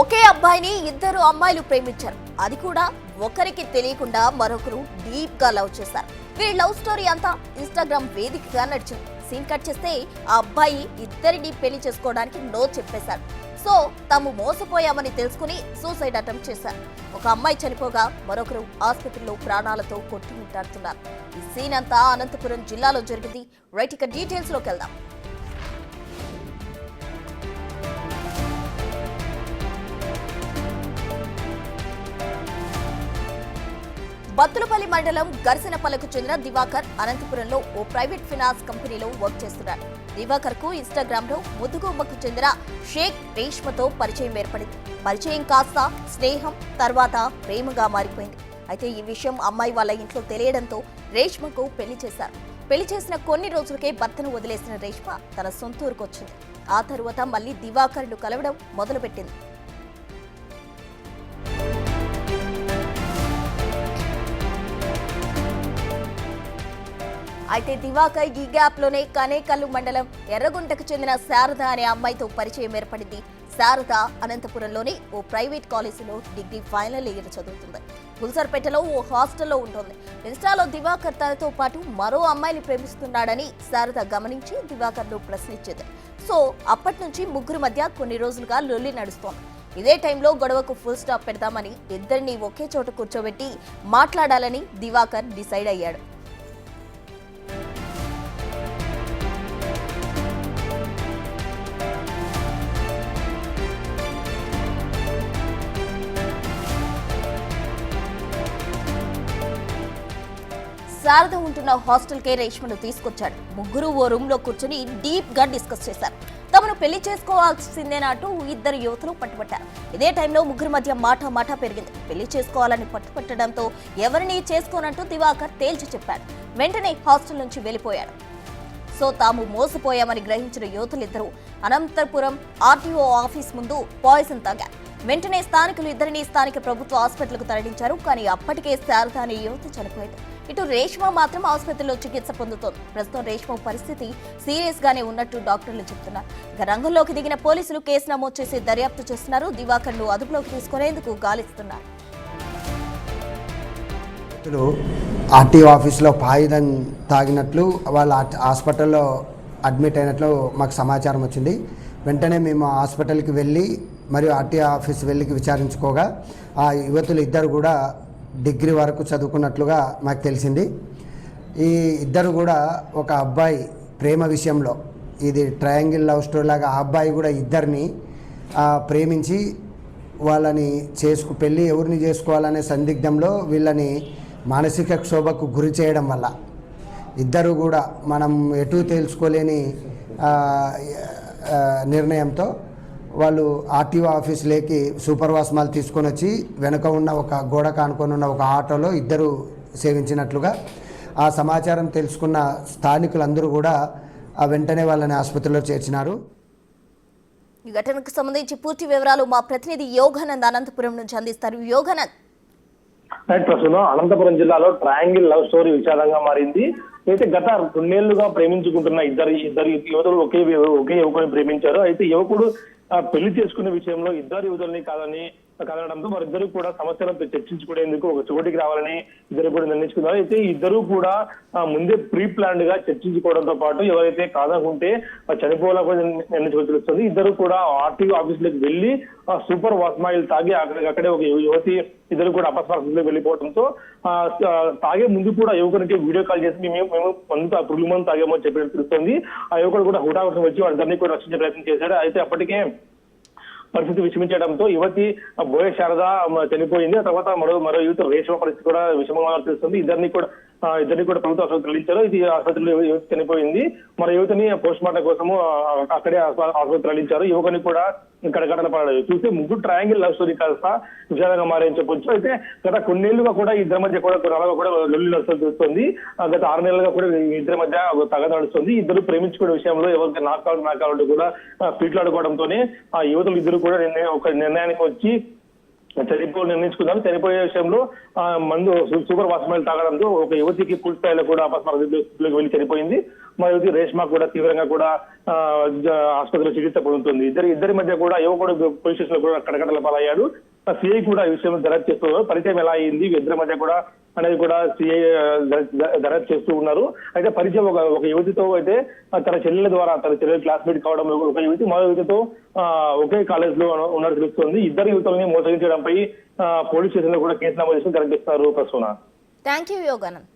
ఒకే అబ్బాయిని ఇద్దరు అమ్మాయిలు ప్రేమించారు. అది కూడా ఒకరికి తెలియకుండా మరొకరు డీప్ గా లవ్ చేశారు. వీరి లవ్ స్టోరీ అంతా ఇన్స్టాగ్రామ్ వేదికగా నడిచింది. సీన్ కట్ చేస్తే ఆ అబ్బాయి ఇద్దరిని పెళ్లి చేసుకోవడానికి నో చెప్పేశాడు. సో తాము మోసపోయామని తెలుసుకుని సూసైడ్ అటెంప్ట్ చేశారు. ఒక అమ్మాయి చనిపోగా మరొకరు ఆసుపత్రిలో ప్రాణాలతో కొట్టుమిట్టాడుతున్నారు. ఈ సీన్ అంతా అనంతపురం జిల్లాలో జరిగింది. రైట్, ఇక డీటెయిల్స్ లోకి వెళ్దాం. బత్తులపల్లి మండలం గర్సనపల్లకు చెందిన దివాకర్ అనంతపురంలో ఓ ప్రైవేట్ ఫైనాన్స్ కంపెనీలో వర్క్ చేస్తున్నాడు. దివాకర్ కు ఇన్స్టాగ్రామ్ లో ముద్దుగుమ్మకు చెందిన షేక్ రేష్మతో పరిచయం ఏర్పడింది. పరిచయం కాస్త స్నేహం, తర్వాత ప్రేమగా మారిపోయింది. అయితే ఈ విషయం అమ్మాయి వాళ్ళ ఇంట్లో తెలియడంతో రేష్మకు పెళ్లి చేశారు. పెళ్లి చేసిన కొన్ని రోజులకే భర్తను వదిలేసిన రేష్మ తన సొంత ఊరుకు వచ్చింది. ఆ తరువాత మళ్లీ దివాకర్ను కలవడం మొదలుపెట్టింది. అయితే దివాకర్ ఈ గ్యాప్ లోనే కనేకల్లు మండలం ఎర్రగుంటకు చెందిన శారద అనే అమ్మాయితో పరిచయం ఏర్పడింది. శారద అనంతపురంలోని ఓ ప్రైవేట్ కాలేజీలో డిగ్రీ ఫైనల్ ఇయర్ చదువుతుంది. గుల్సర్పేటలో ఓ హాస్టల్లో ఉంటుంది. ఇన్స్టాలో దివాకర్ తనతో పాటు మరో అమ్మాయిని ప్రేమిస్తున్నాడని శారద గమనించి దివాకర్ను ప్రశ్నించింది. సో అప్పటి నుంచి ముగ్గురు మధ్య కొన్ని రోజులుగా లొల్లి నడుస్తోంది. ఇదే టైంలో గొడవకు ఫుల్ స్టాప్ పెడదామని ఇద్దరిని ఒకే చోట కూర్చోబెట్టి మాట్లాడాలని దివాకర్ డిసైడ్ అయ్యాడు. శారద ఉంటున్న హాస్టల్ కే రేష్మను తీసుకొచ్చాడు. ముగ్గురు ఓ రూమ్ లో కూర్చొని డీప్ గా డిస్కస్ చేశారు. తమను పెళ్లి చేసుకోవాల్సిందేనంటూ ఇద్దరు యువతులు పట్టుబట్టారు. ఇదే టైంలో ముగ్గురు మధ్య మాట పెరిగింది. పెళ్లి చేసుకోవాలని పట్టుపట్టడంతో ఎవరిని చేసుకోనంటూ దివాకర్ తేల్చి చెప్పాడు. వెంటనే హాస్టల్ నుంచి వెళ్లిపోయాడు. సో తాము మోసపోయామని గ్రహించిన యువతులిద్దరూ అనంతపురం ఆర్టీఓ ఆఫీస్ ముందు పాయిజన్ తాగారు. వెంటనే స్థానికులు ఇద్దరిని స్థానిక ప్రభుత్వ ఆసుపత్రికి తరలించారు. కానీ అప్పటికే శారద అనే యువతి చనిపోయింది. ఇటు రేష్మ మాత్రం ఆసుపత్రిలో చికిత్స పొందుతోంది. ప్రస్తుతం రేష్మ పరిస్థితి సీరియస్ గానే ఉన్నట్టు డాక్టర్లు చెబుతున్నారు. ఇక రంగంలోకి దిగిన పోలీసులు కేసు నమోదు చేసి దర్యాప్తు చేస్తున్నారు. దివాకర్ ను అదుపులోకి తీసుకునేందుకు గాలిస్తున్నారు. ఆర్టీఓ ఆఫీస్లో పాయిజన్ తాగినట్లు వాళ్ళ హాస్పిటల్లో అడ్మిట్ అయినట్లు మాకు సమాచారం వచ్చింది. వెంటనే మేము హాస్పిటల్కి వెళ్ళి మరియు ఆర్టీఓ ఆఫీస్ వెళ్ళి విచారించుకోగా ఆ యువతులు ఇద్దరు కూడా డిగ్రీ వరకు చదువుకున్నట్లుగా మాకు తెలిసింది. ఈ ఇద్దరు కూడా ఒక అబ్బాయి ప్రేమ విషయంలో ఇది ట్రయాంగిల్ లవ్ స్టోరీ లాగా ఆ అబ్బాయి కూడా ఇద్దరిని ప్రేమించి వాళ్ళని పెళ్ళి ఎవరిని చేసుకోవాలనే సందిగ్ధంలో వీళ్ళని మానసిక క్షోభకు గురి చేయడం వల్ల ఇద్దరు కూడా మనం ఎటు తెలుసుకోలేని నిర్ణయంతో వాళ్ళు ఆర్టీఓ ఆఫీసులోకి సూపర్ వాస్మాల్ తీసుకొని వచ్చి వెనుక ఉన్న ఒక గోడ కానుకొని ఉన్న ఒక ఆటోలో ఇద్దరు సేవించినట్లుగా ఆ సమాచారం తెలుసుకున్న స్థానికులందరూ కూడా వెంటనే వాళ్ళని ఆసుపత్రిలో చేర్చినారు. ఈ ఘటనకు సంబంధించి పూర్తి వివరాలు మా ప్రతినిధి యోగానంద్ అనంతపురం నుంచి అందిస్తారు. యోగానంద్. ప్రస్తుతం అనంతపురం జిల్లాలో ట్రయాంగిల్ లవ్ స్టోరీ విచారంగా మారింది. అయితే గత 2 ఏళ్లుగా ప్రేమించుకుంటున్న ఇద్దరు యువతులు ఒకే యువకుని ప్రేమించారు. అయితే యువకుడు పెళ్లి చేసుకునే విషయంలో ఇద్దరు యువతుల్ని కదలడంతో వారిద్దరు కూడా సమస్యలను చర్చించుకునేందుకు ఒక చోటికి రావాలని ఇద్దరు కూడా నిర్ణయించుకున్నారు. అయితే ఇద్దరు కూడా ముందే ప్రీ ప్లాన్డ్ గా చర్చించుకోవడంతో పాటు ఎవరైతే కాదనుకుంటే చనిపోవాలని కూడా నిర్ణయించుకొని తెలుస్తుంది. ఇద్దరు కూడా ఆర్టీఓ ఆఫీసులోకి వెళ్లి సూపర్ వాస్మాయిల్ తాగి అక్కడే ఒక యువతి ఇద్దరు కూడా అపస్మారకంలో వెళ్ళిపోవడంతో తాగే ముందు కూడా యువకునికి వీడియో కాల్ చేసి మేము పురుగు మందు తాగామని చెప్పినట్టు తెలుస్తుంది. ఆ యువకుడు కూడా హుటాహుటిన వచ్చి వాళ్ళిద్దరినీ కూడా రక్షించే ప్రయత్నం చేశాడు. అయితే అప్పటికే పరిస్థితి విషమించడంతో యువతి బోయ శారద చనిపోయింది. ఆ తర్వాత మరో యువత రేష్మ పరిస్థితి కూడా విషమంగా తెలుస్తుంది. ఇద్దరిని కూడా ప్రభుత్వ ఆసుపత్రి తరలించారు. ఇది ఆసుపత్రిలో యువతి చనిపోయింది. మరో యువతిని పోస్ట్ మార్టం కోసము అక్కడే ఆసుపత్రి తరలించారు. యువకుని కూడా కడకడన పడాడు. చూస్తే ముగ్గురు ట్రయాంగిల్ లవ్ స్టోరీ కాస్త విషాదంగా మారని చెప్పొచ్చు. అయితే గత కొన్నేళ్లుగా కూడా ఇద్దరి మధ్య కూడా లొల్లి నడుస్తుంది తెలుస్తుంది. గత 6 నెలలుగా కూడా ఇద్దరి మధ్య తగ నడుస్తుంది. ఇద్దరు ప్రేమించుకునే విషయంలో ఎవరికి నాకాలంటూ కూడా పీట్లాడుకోవడంతోనే ఆ యువతులు ఇద్దరు కూడా ఒక నిర్ణయానికి వచ్చి నిర్ణయించుకున్నారు. చనిపోయే విషయంలో మందు సూపర్ వాస్మాయిల్ తాగడంతో ఒక యువతికి పూర్తి స్థాయిలో కూడా అపస్మారకంలోకి వెళ్లి చనిపోయింది. మా యువతి రేష్మా కూడా తీవ్రంగా కూడా ఆసుపత్రిలో చికిత్స పొందుతుంది. ఇద్దరి మధ్య కూడా యువకుడు పోలీస్ స్టేషన్ లో కూడా కడకడల పాలయ్యాడు. సిఐ కూడా ఈ విషయం దర్యాప్తు చేస్తున్నారు. పరిచయం ఎలా అయింది ఇద్దరి మధ్య కూడా అనేది కూడా సిఐ దర్యాప్తు చేస్తూ ఉన్నారు. అయితే పరిచయం ఒక యువతితో అయితే తన చెల్లెల ద్వారా, తన చెల్లెల క్లాస్మేట్ కావడం ఒక యువతి మరో యువతితో ఒకే కాలేజ్ లో ఉన్నట్టు తెలుస్తుంది. ఇద్దరు యువతుల్ని మోసగించడంపై పోలీస్ స్టేషన్ లో కూడా కేసు నమోదు చేసి దర్యాప్తు చేస్తున్నారు. ప్రసూన. Thank you Yoganand.